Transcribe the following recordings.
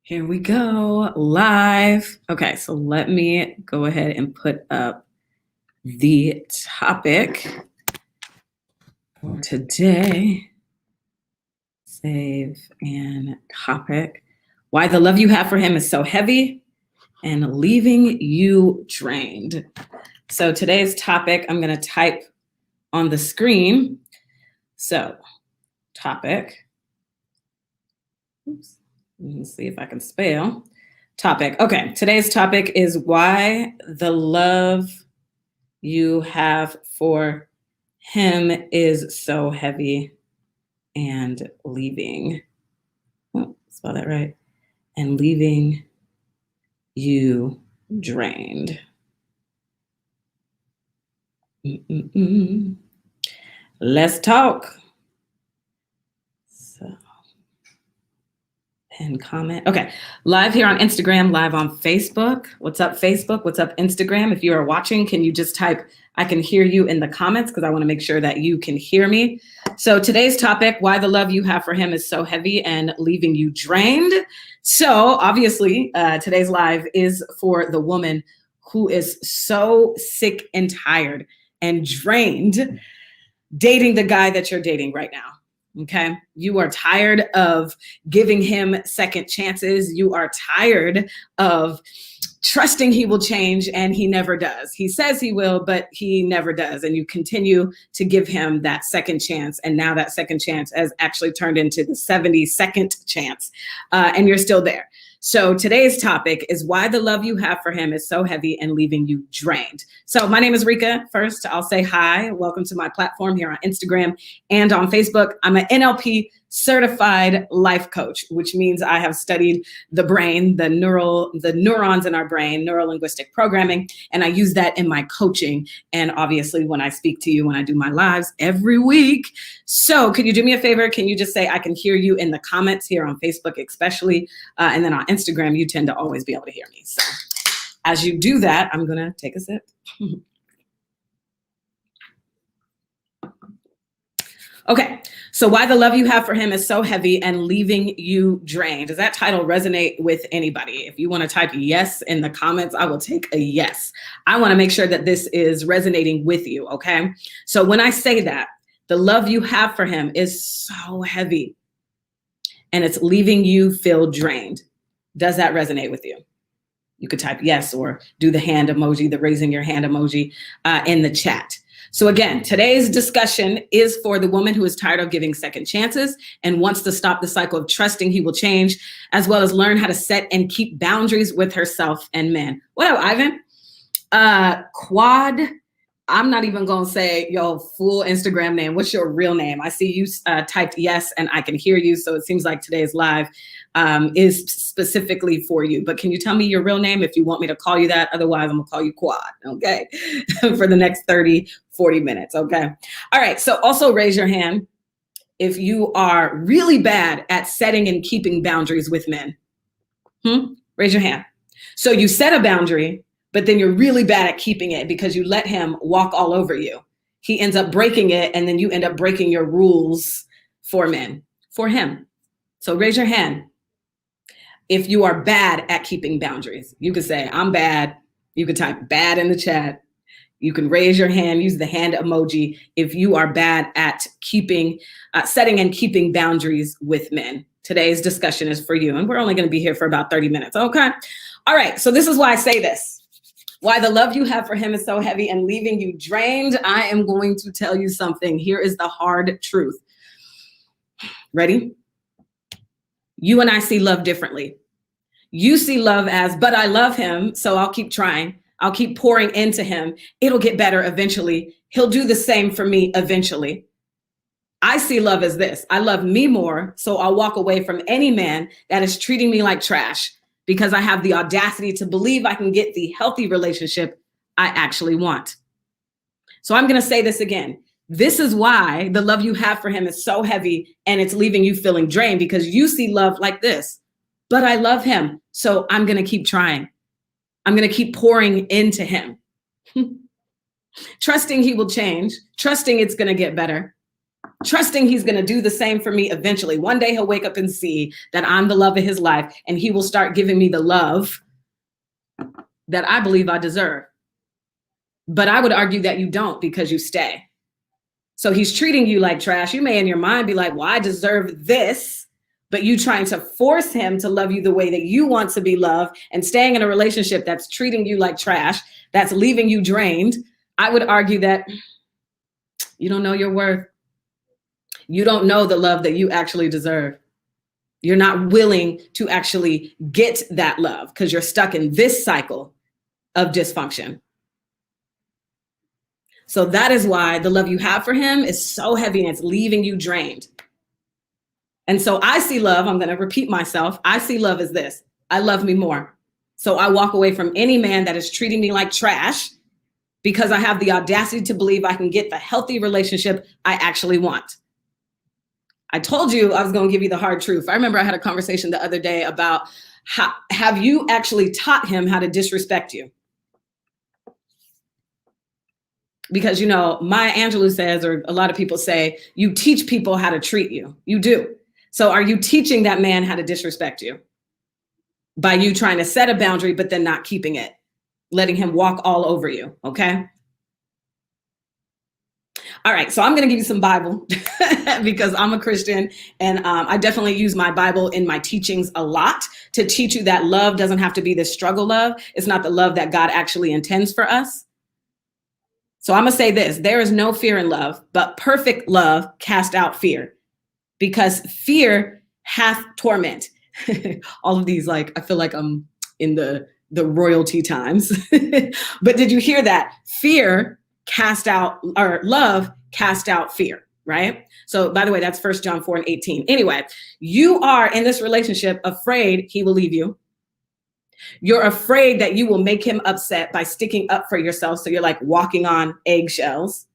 Here we go, live. Okay, so let me go ahead and put up the topic for today. Save and topic. Why the love you have for him is so heavy and leaving you drained. So today's topic, I'm going to type on the screen. So, topic. Oops. Let's see if I can spell. Topic. Okay, today's topic is why the love you have for him is so heavy and leaving. Oh, spell that right. And leaving you drained. Let's talk. And comment. Okay, live here on Instagram, live on Facebook. What's up, Facebook? What's up, Instagram? If you are watching, can you just type, I can hear you in the comments, because I want to make sure that you can hear me. So today's topic, why the love you have for him is so heavy and leaving you drained. So obviously, today's live is for the woman who is so sick and tired and drained dating the guy that you're dating right now. Okay. You are tired of giving him second chances. You are tired of trusting he will change, and he never does. He says he will, but he never does. And you continue to give him that second chance. And now that second chance has actually turned into the 72nd chance. And you're still there. So today's topic is why the love you have for him is so heavy and leaving you drained. So my name is Rika. First, I'll say hi. Welcome to my platform here on Instagram and on Facebook. I'm an NLP certified life coach, which means I have studied the brain, the neurons in our brain, neuro-linguistic programming, and I use that in my coaching. And obviously when I speak to you, when I do my lives every week. So could you do me a favor? Can you just say, I can hear you in the comments here on Facebook, especially, and then on Instagram, you tend to always be able to hear me. So as you do that, I'm gonna take a sip. Okay, so why the love you have for him is so heavy and leaving you drained. Does that title resonate with anybody? If you want to type yes in the comments, I will take a yes. I want to make sure that this is resonating with you, okay? So when I say that, the love you have for him is so heavy and it's leaving you feel drained. Does that resonate with you? You could type yes or do the hand emoji, the raising your hand emoji in the chat. So again, today's discussion is for the woman who is tired of giving second chances and wants to stop the cycle of trusting he will change, as well as learn how to set and keep boundaries with herself and men. What up, Ivan? Quad, I'm not even gonna say your full Instagram name. What's your real name? I see you typed yes and I can hear you. So it seems like today's live is specifically for you. But can you tell me your real name if you want me to call you that? Otherwise, I'm gonna call you Quad, okay? For the next 30, 40 minutes, okay? All right, so also raise your hand if you are really bad at setting and keeping boundaries with men. Raise your hand. So you set a boundary, but then you're really bad at keeping it because you let him walk all over you. He ends up breaking it, and then you end up breaking your rules for men, for him. So raise your hand if you are bad at keeping boundaries. You could say, I'm bad. You could type bad in the chat. You can raise your hand, use the hand emoji if you are bad at keeping, setting and keeping boundaries with men. Today's discussion is for you, and we're only going to be here for about 30 minutes, okay? All right, so this is why I say this. Why the love you have for him is so heavy and leaving you drained. I am going to tell you something. Here is the hard truth. Ready? You and I see love differently. You see love as, but I love him, so I'll keep trying. I'll keep pouring into him. It'll get better eventually. He'll do the same for me eventually. I see love as this. I love me more, so I'll walk away from any man that is treating me like trash because I have the audacity to believe I can get the healthy relationship I actually want. So I'm going to say this again. This is why the love you have for him is so heavy and it's leaving you feeling drained, because you see love like this. But I love him, so I'm going to keep trying. I'm going to keep pouring into him. Trusting he will change, trusting it's going to get better. trusting he's going to do the same for me eventually. One day he'll wake up and see that I'm the love of his life, and he will start giving me the love that I believe I deserve. But I would argue that you don't, because you stay. So he's treating you like trash. You may in your mind be like, well, I deserve this, but you trying to force him to love you the way that you want to be loved, and staying in a relationship that's treating you like trash, that's leaving you drained. I would argue that you don't know your worth. You don't know the love that you actually deserve. You're not willing to actually get that love because you're stuck in this cycle of dysfunction. So that is why the love you have for him is so heavy and it's leaving you drained. And so I see love, I'm going to repeat myself. I see love as this: I love me more. So I walk away from any man that is treating me like trash, because I have the audacity to believe I can get the healthy relationship I actually want. I told you I was going to give you the hard truth. I remember I had a conversation the other day about have you actually taught him how to disrespect you? Because, you know, Maya Angelou says, or a lot of people say, you teach people how to treat you. You do. So are you teaching that man how to disrespect you by you trying to set a boundary, but then not keeping it, letting him walk all over you? Okay. All right. So I'm going to give you some Bible because I'm a Christian, and I definitely use my Bible in my teachings a lot to teach you that love doesn't have to be this struggle love. It's not the love that God actually intends for us. So I'm going to say this: there is no fear in love, but perfect love casts out fear, because fear hath torment. All of these, like, I feel like I'm in the royalty times. But did you hear that? Fear cast out, or love cast out fear, right? So by the way, that's 1 John 4:18. Anyway, you are in this relationship afraid he will leave you. You're afraid that you will make him upset by sticking up for yourself. So you're like walking on eggshells.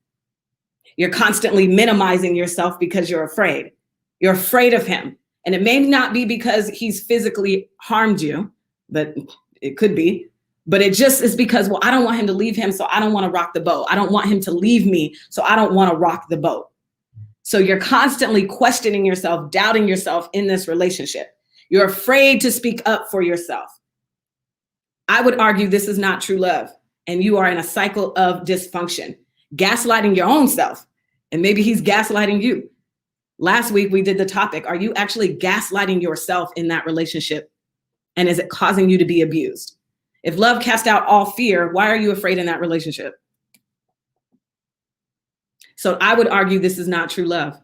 You're constantly minimizing yourself because you're afraid. You're afraid of him. And it may not be because he's physically harmed you, but it could be. But it just is because, well, I don't want him to leave him, so I don't want to rock the boat. I don't want him to leave me, so I don't want to rock the boat. So you're constantly questioning yourself, doubting yourself in this relationship. You're afraid to speak up for yourself. I would argue this is not true love, and you are in a cycle of dysfunction, gaslighting your own self, and maybe he's gaslighting you. Last week, we did the topic: are you actually gaslighting yourself in that relationship? And is it causing you to be abused? If love casts out all fear, why are you afraid in that relationship? So I would argue this is not true love.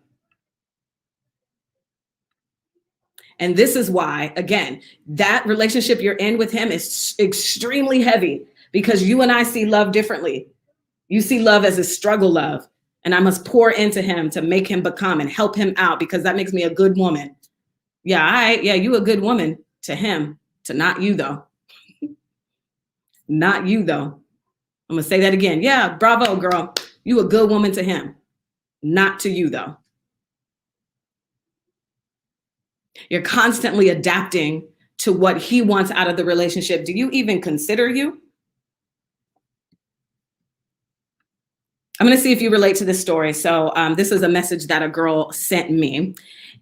And this is why, again, that relationship you're in with him is extremely heavy, because you and I see love differently. You see love as a struggle love, and I must pour into him to make him become and help him out, because that makes me a good woman. Yeah, you a good woman to him, to not you though. Not you though. I'm gonna say that again. Yeah, bravo, girl. You a good woman to him, not to you though. You're constantly adapting to what he wants out of the relationship. Do you even consider you? I'm going to see if you relate to this story. So this is a message that a girl sent me.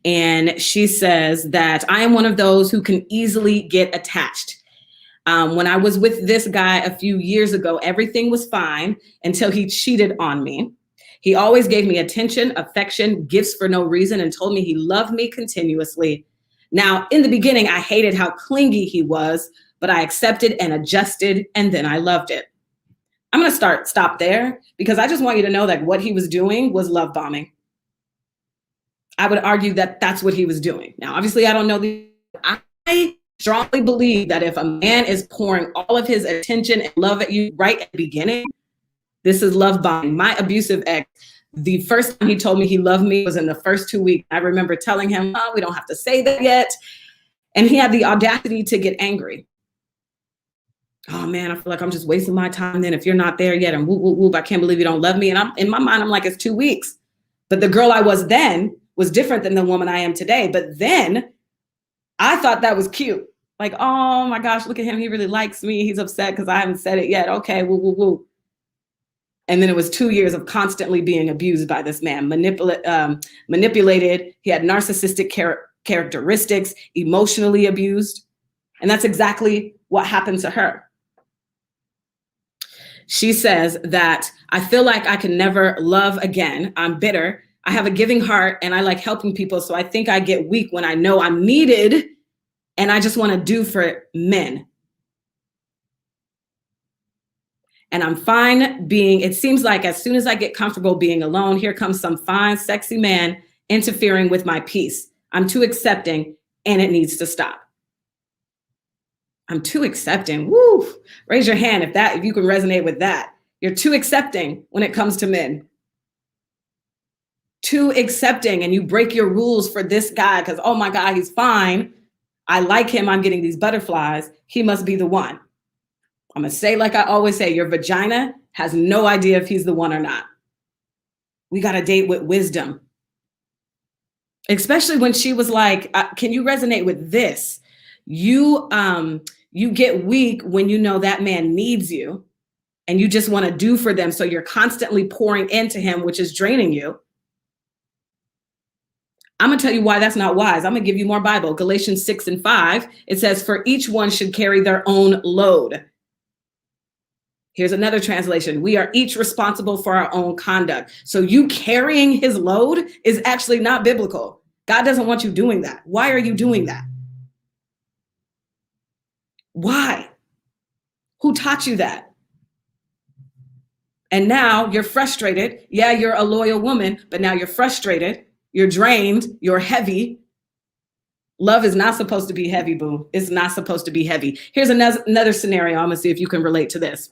And she says that I am one of those who can easily get attached. When I was with this guy a few years ago, everything was fine until he cheated on me. He always gave me attention, affection, gifts for no reason, and told me he loved me continuously. Now, in the beginning, I hated how clingy he was, but I accepted and adjusted, and then I loved it. I'm going to stop there, because I just want you to know that what he was doing was love bombing. I would argue that that's what he was doing. Now, obviously, I don't know. I strongly believe that if a man is pouring all of his attention and love at you right at the beginning, this is love bombing. My abusive ex, the first time he told me he loved me was in the first 2 weeks. I remember telling him, oh, we don't have to say that yet. And he had the audacity to get angry. Oh man, I feel like I'm just wasting my time then if you're not there yet, and whoop, whoop, whoop, I can't believe you don't love me. And I'm in my mind, I'm like, it's 2 weeks. But the girl I was then was different than the woman I am today. But then I thought that was cute. Like, oh my gosh, look at him. He really likes me. He's upset because I haven't said it yet. Okay, woo, woo, woo. And then it was 2 years of constantly being abused by this man, manipulated. He had narcissistic characteristics, emotionally abused. And that's exactly what happened to her. She says that I feel like I can never love again. I'm bitter. I have a giving heart and I like helping people. So I think I get weak when I know I'm needed and I just want to do for men. And I'm fine being, it seems like as soon as I get comfortable being alone, here comes some fine, sexy man interfering with my peace. I'm too accepting and it needs to stop. I'm too accepting. Woo! Raise your hand if you can resonate with that. You're too accepting when it comes to men. Too accepting, and you break your rules for this guy because, oh my God, he's fine. I like him. I'm getting these butterflies. He must be the one. I'm going to say, like I always say, your vagina has no idea if he's the one or not. We got to date with wisdom. Especially when she was like, can you resonate with this? You get weak when you know that man needs you and you just want to do for them. So you're constantly pouring into him, which is draining you. I'm going to tell you why that's not wise. I'm going to give you more Bible. Galatians 6:5, it says, for each one should carry their own load. Here's another translation. We are each responsible for our own conduct. So you carrying his load is actually not biblical. God doesn't want you doing that. Why are you doing that? Why? Who taught you that? And now you're frustrated. Yeah, you're a loyal woman, but now you're frustrated. You're drained. You're heavy. Love is not supposed to be heavy, boo. It's not supposed to be heavy. Here's another scenario. I'm going to see if you can relate to this.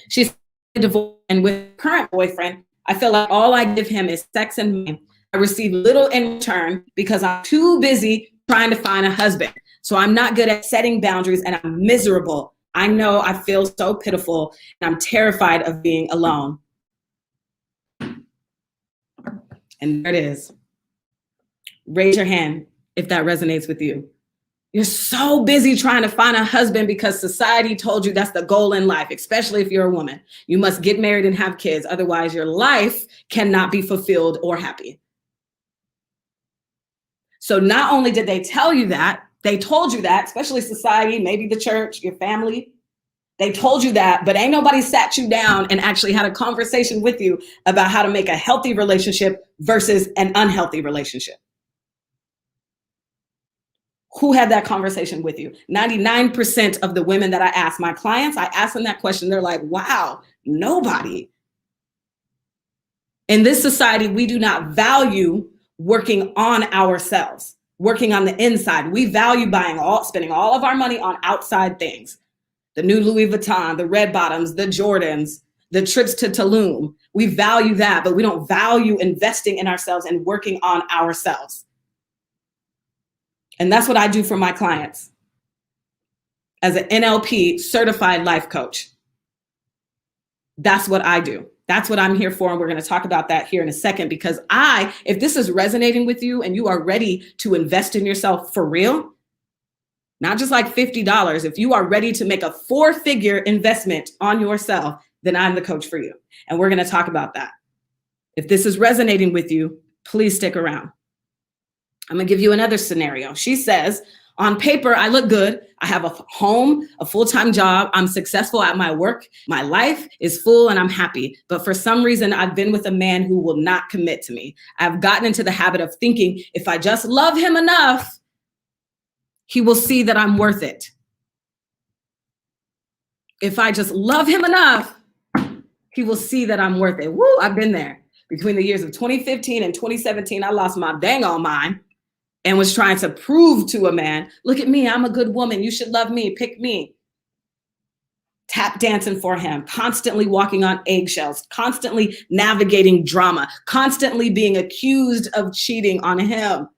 She's divorced, and with current boyfriend, I feel like all I give him is sex and money. I receive little in return because I'm too busy trying to find a husband. So I'm not good at setting boundaries and I'm miserable. I know I feel so pitiful and I'm terrified of being alone. And there it is. Raise your hand if that resonates with you. You're so busy trying to find a husband because society told you that's the goal in life, especially if you're a woman. You must get married and have kids. Otherwise, your life cannot be fulfilled or happy. So not only did they tell you that, they told you that, especially society, maybe the church, your family. They told you that, but ain't nobody sat you down and actually had a conversation with you about how to make a healthy relationship versus an unhealthy relationship. Who had that conversation with you? 99% of the women that I ask, my clients, I ask them that question. They're like, wow, nobody. In this society, we do not value working on ourselves, working on the inside. We value spending all of our money on outside things. The new Louis Vuitton, the red bottoms, the Jordans, the trips to Tulum. We value that, but we don't value investing in ourselves and working on ourselves. And that's what I do for my clients as an NLP certified life coach. That's what I do. That's what I'm here for. And we're going to talk about that here in a second, because if this is resonating with you and you are ready to invest in yourself for real, not just like $50, if you are ready to make a 4-figure investment on yourself, then I'm the coach for you. And we're going to talk about that. If this is resonating with you, please stick around. I'm going to give you another scenario. She says, on paper, I look good. I have a home, a full-time job. I'm successful at my work. My life is full and I'm happy. But for some reason, I've been with a man who will not commit to me. I've gotten into the habit of thinking if I just love him enough, he will see that I'm worth it. If I just love him enough, he will see that I'm worth it. Woo, I've been there. Between the years of 2015 and 2017, I lost my dang on mind and was trying to prove to a man, look at me, I'm a good woman. You should love me, pick me. Tap dancing for him, constantly walking on eggshells, constantly navigating drama, constantly being accused of cheating on him.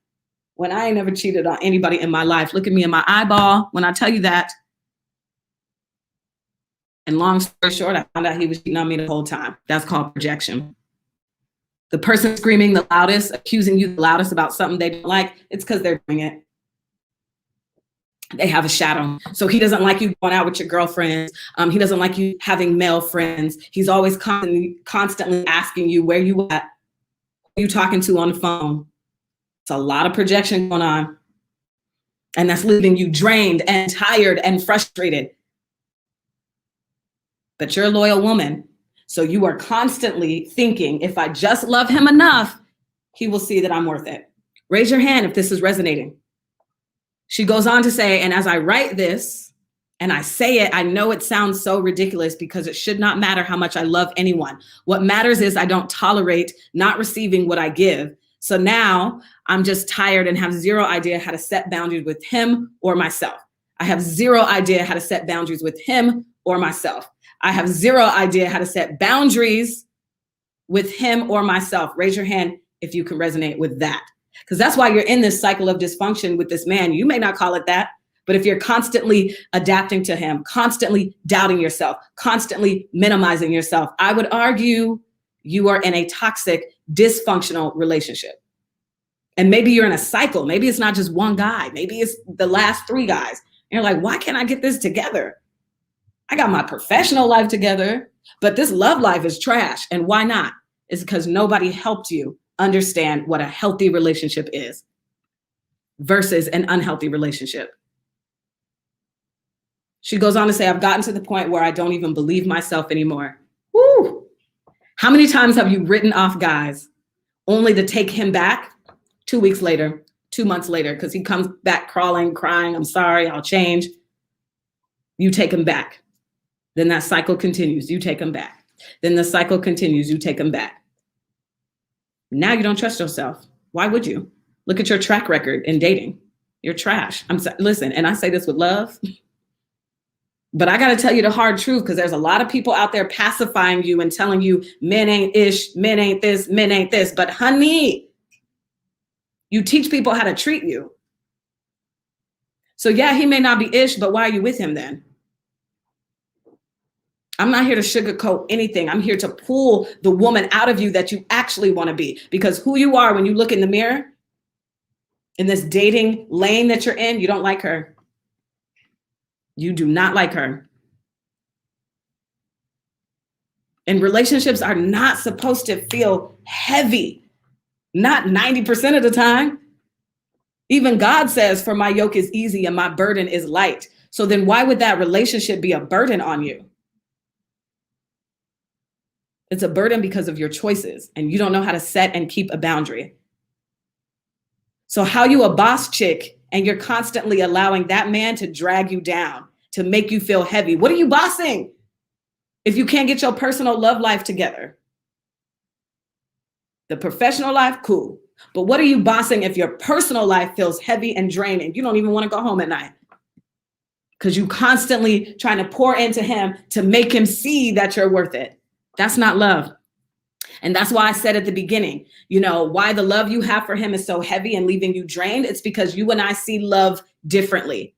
When I ain't never cheated on anybody in my life. Look at me in my eyeball when I tell you that. And long story short, I found out he was cheating on me the whole time. That's called projection. The person screaming the loudest, accusing you the loudest about something they don't like, it's because they're doing it. they have a shadow. So he doesn't like you going out with your girlfriends. He doesn't like you having male friends. He's always constantly asking you where you at, who you talking to on the phone. It's a lot of projection going on. And that's leaving you drained and tired and frustrated. But you're a loyal woman. So you are constantly thinking, if I just love him enough, he will see that I'm worth it. Raise your hand if this is resonating. She goes on to say, and as I write this and I say it, I know it sounds so ridiculous because it should not matter how much I love anyone. What matters is I don't tolerate not receiving what I give. So now I'm just tired and have zero idea how to set boundaries with him or myself. I have zero idea how to set boundaries with him or myself. I have zero idea how to set boundaries with him or myself. Raise your hand if you can resonate with that. Because that's why you're in this cycle of dysfunction with this man. You may not call it that, but if you're constantly adapting to him, constantly doubting yourself, constantly minimizing yourself, I would argue you are in a toxic, dysfunctional relationship. And maybe you're in a cycle. Maybe it's not just one guy. Maybe it's the last 3 guys. And you're like, why can't I get this together? I got my professional life together, but this love life is trash. And why not? It's because nobody helped you understand what a healthy relationship is versus an unhealthy relationship. She goes on to say, I've gotten to the point where I don't even believe myself anymore. Woo! How many times have you written off guys only to take him back 2 weeks later, 2 months later, because he comes back crawling, crying, I'm sorry, I'll change. You take him back. Then that cycle continues. You take him back. Then the cycle continues. You take him back. Now you don't trust yourself. Why would you? Look at your track record in dating. You're trash. Listen, and I say this with love, but I got to tell you the hard truth, because there's a lot of people out there pacifying you and telling you men ain't ish, men ain't this, men ain't this. But honey, you teach people how to treat you. So yeah, he may not be ish, but why are you with him then? I'm not here to sugarcoat anything. I'm here to pull the woman out of you that you actually want to be. Because who you are when you look in the mirror, in this dating lane that you're in, you don't like her. You do not like her. And relationships are not supposed to feel heavy. Not 90% of the time. Even God says, for my yoke is easy and my burden is light. So then why would that relationship be a burden on you? It's a burden because of your choices, and you don't know how to set and keep a boundary. So how you a boss chick and you're constantly allowing that man to drag you down, to make you feel heavy? What are you bossing if you can't get your personal love life together? The professional life, cool. But what are you bossing if your personal life feels heavy and draining? You don't even want to go home at night because you constantly trying to pour into him to make him see that you're worth it. That's not love. And that's why I said at the beginning, you know, why the love you have for him is so heavy and leaving you drained. It's because you and I see love differently.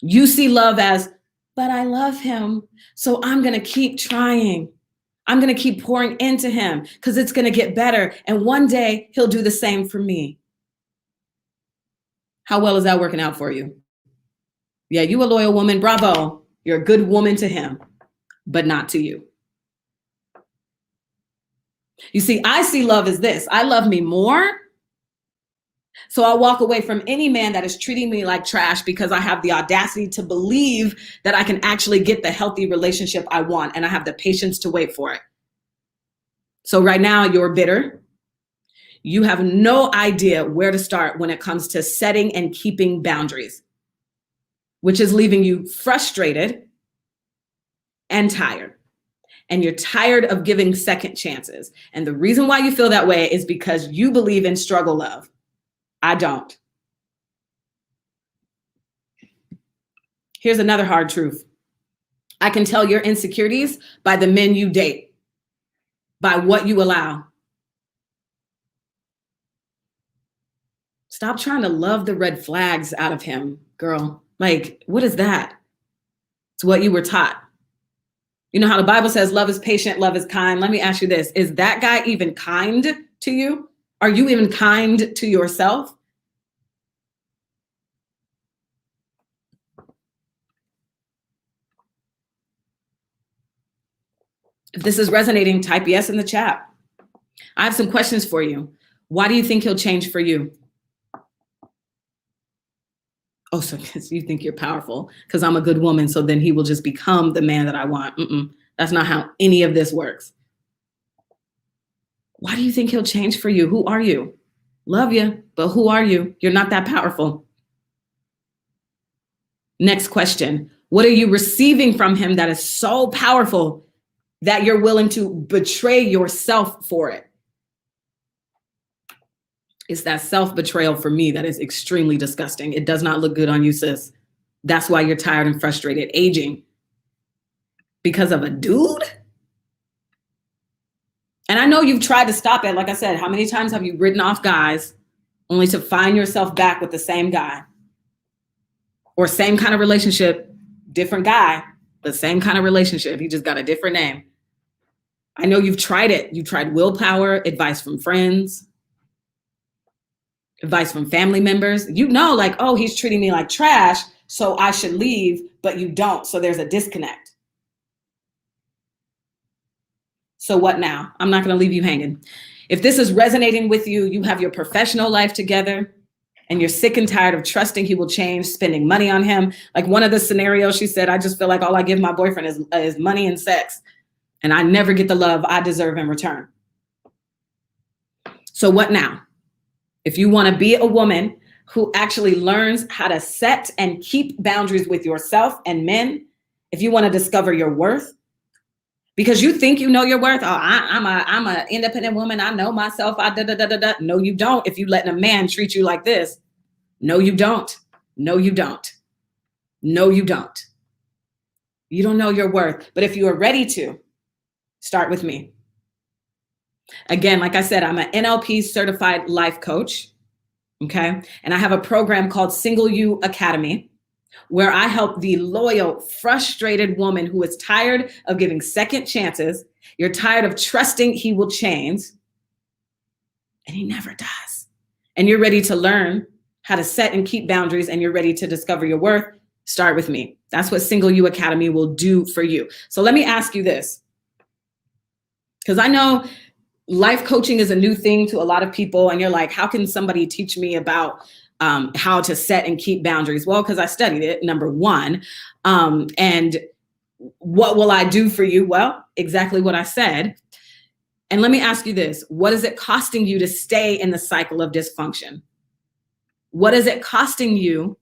You see love as, but I love him, so I'm going to keep trying. I'm going to keep pouring into him because it's going to get better. And one day he'll do the same for me. How well is that working out for you? Yeah, you a loyal woman. Bravo. You're a good woman to him, but not to you. You see, I see love as this. I love me more. So I'll walk away from any man that is treating me like trash because I have the audacity to believe that I can actually get the healthy relationship I want, and I have the patience to wait for it. So right now you're bitter. You have no idea where to start when it comes to setting and keeping boundaries, which is leaving you frustrated and tired. And you're tired of giving second chances. And the reason why you feel that way is because you believe in struggle love. I don't. Here's another hard truth. I can tell your insecurities by the men you date, by what you allow. Stop trying to love the red flags out of him, girl. Like, what is that? It's what you were taught. You know how the Bible says love is patient, love is kind. Let me ask you this. Is that guy even kind to you? Are you even kind to yourself? If this is resonating, type yes in the chat. I have some questions for you. Why do you think he'll change for you? Oh, so because you think you're powerful, because I'm a good woman, so then he will just become the man that I want. That's not how any of this works. Why do you think he'll change for you? Who are you? Love you, but who are you? You're not that powerful. Next question. What are you receiving from him that is so powerful that you're willing to betray yourself for it? It's that self-betrayal for me that is extremely disgusting. It does not look good on you, sis. That's why you're tired and frustrated, aging because of a dude. And I know you've tried to stop it. Like I said, how many times have you written off guys only to find yourself back with the same guy? Or same kind of relationship, different guy, the same kind of relationship. He just got a different name. I know you've tried it. You tried willpower, advice from friends, advice from family members. You know, like, oh, he's treating me like trash, so I should leave, but you don't. So there's a disconnect. So what now? I'm not going to leave you hanging. If this is resonating with you, you have your professional life together, and you're sick and tired of trusting he will change, spending money on him. Like one of the scenarios, she said, I just feel like all I give my boyfriend is money and sex, and I never get the love I deserve in return. So what now? If you want to be a woman who actually learns how to set and keep boundaries with yourself and men, if you want to discover your worth, because you think you know your worth. Oh, I'm a independent woman. I know myself. No, you don't. If you let a man treat you like this, no, you don't. No, you don't. No, you don't. You don't know your worth. But if you are ready to, start with me. Again, like I said, I'm an NLP certified life coach. Okay. And I have a program called Single You Academy, where I help the loyal, frustrated woman who is tired of giving second chances. You're tired of trusting he will change, and he never does. And you're ready to learn how to set and keep boundaries, and you're ready to discover your worth. Start with me. That's what Single You Academy will do for you. So let me ask you this, because I know life coaching is a new thing to a lot of people, and you're like, how can somebody teach me about how to set and keep boundaries? Well, because I studied it, number one. And what will I do for you? Well, exactly what I said. And let me ask you this. What is it costing you to stay in the cycle of dysfunction? What is it costing you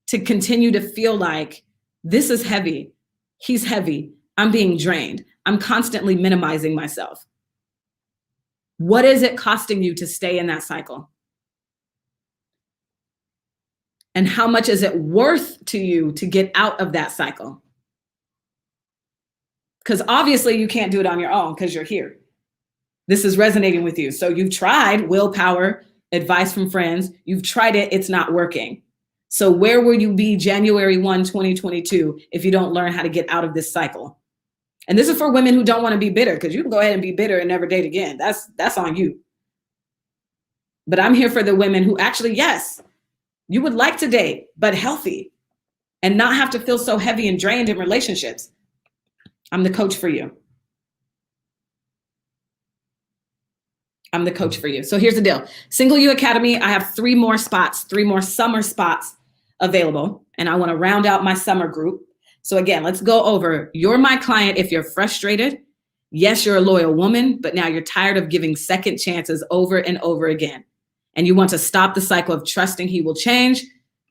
to continue to feel like this is heavy? He's heavy. I'm being drained. I'm constantly minimizing myself. What is it costing you to stay in that cycle? And how much is it worth to you to get out of that cycle? Because obviously you can't do it on your own because you're here. This is resonating with you. So you've tried willpower, advice from friends. You've tried it. It's not working. So where will you be January 1, 2022 if you don't learn how to get out of this cycle? And this is for women who don't want to be bitter, because you can go ahead and be bitter and never date again. That's on you. But I'm here for the women who actually, yes, you would like to date, but healthy and not have to feel so heavy and drained in relationships. I'm the coach for you. I'm the coach for you. So here's the deal. Single You Academy, I have 3 more spots, 3 more summer spots available. And I want to round out my summer group. So again, let's go over. You're my client if you're frustrated. Yes, you're a loyal woman, but now you're tired of giving second chances over and over again. And you want to stop the cycle of trusting he will change,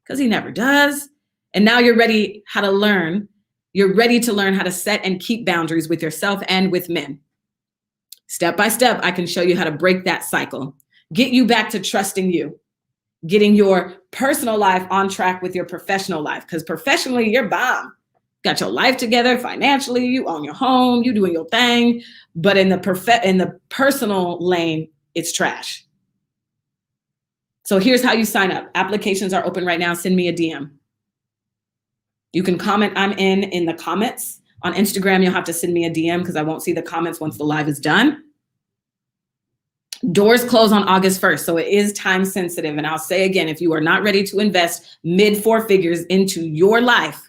because he never does. And now you're ready how to learn. You're ready to learn how to set and keep boundaries with yourself and with men. Step by step, I can show you how to break that cycle, get you back to trusting you, getting your personal life on track with your professional life, because professionally, you're bomb. Got your life together financially, you own your home, you doing your thing, but in the personal lane, it's trash. So here's how you sign up. Applications are open right now. Send me a DM. You can comment I'm in the comments. On Instagram, you'll have to send me a DM because I won't see the comments once the live is done. Doors close on August 1st, so it is time sensitive. And I'll say again, if you are not ready to invest mid 4 figures into your life,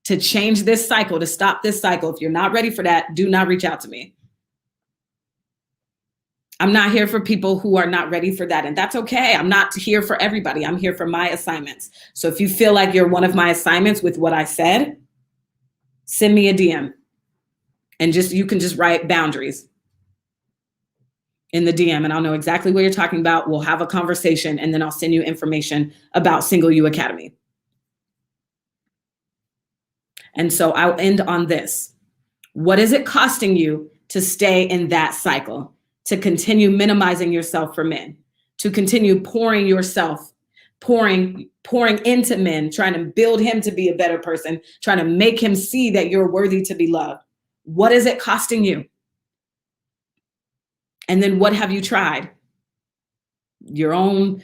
to change this cycle, to stop this cycle. If you're not ready for that, do not reach out to me. I'm not here for people who are not ready for that. And that's okay. I'm not here for everybody. I'm here for my assignments. So if you feel like you're one of my assignments with what I said, send me a DM. And you can just write boundaries in the DM, and I'll know exactly what you're talking about. We'll have a conversation, and then I'll send you information about Single You Academy. And so I'll end on this. What is it costing you to stay in that cycle, to continue minimizing yourself for men, to continue pouring yourself, pouring into men, trying to build him to be a better person, trying to make him see that you're worthy to be loved? What is it costing you? And then what have you tried? Your own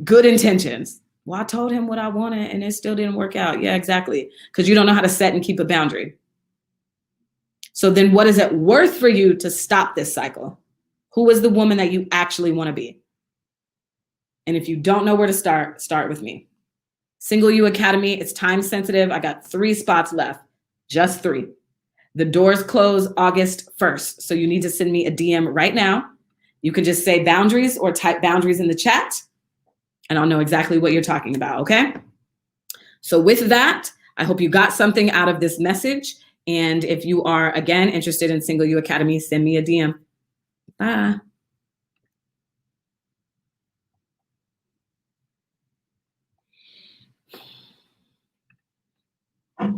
good intentions. Well, I told him what I wanted and it still didn't work out. Yeah, exactly. Because you don't know how to set and keep a boundary. So then what is it worth for you to stop this cycle? Who is the woman that you actually want to be? And if you don't know where to start with me. Single You Academy, it's time sensitive. I got 3 spots left, just 3. The doors close August 1st. So you need to send me a DM right now. You can just say boundaries or type boundaries in the chat, and I'll know exactly what you're talking about, okay? So with that, I hope you got something out of this message. And if you are, again, interested in Single You Academy, send me a DM. Bye.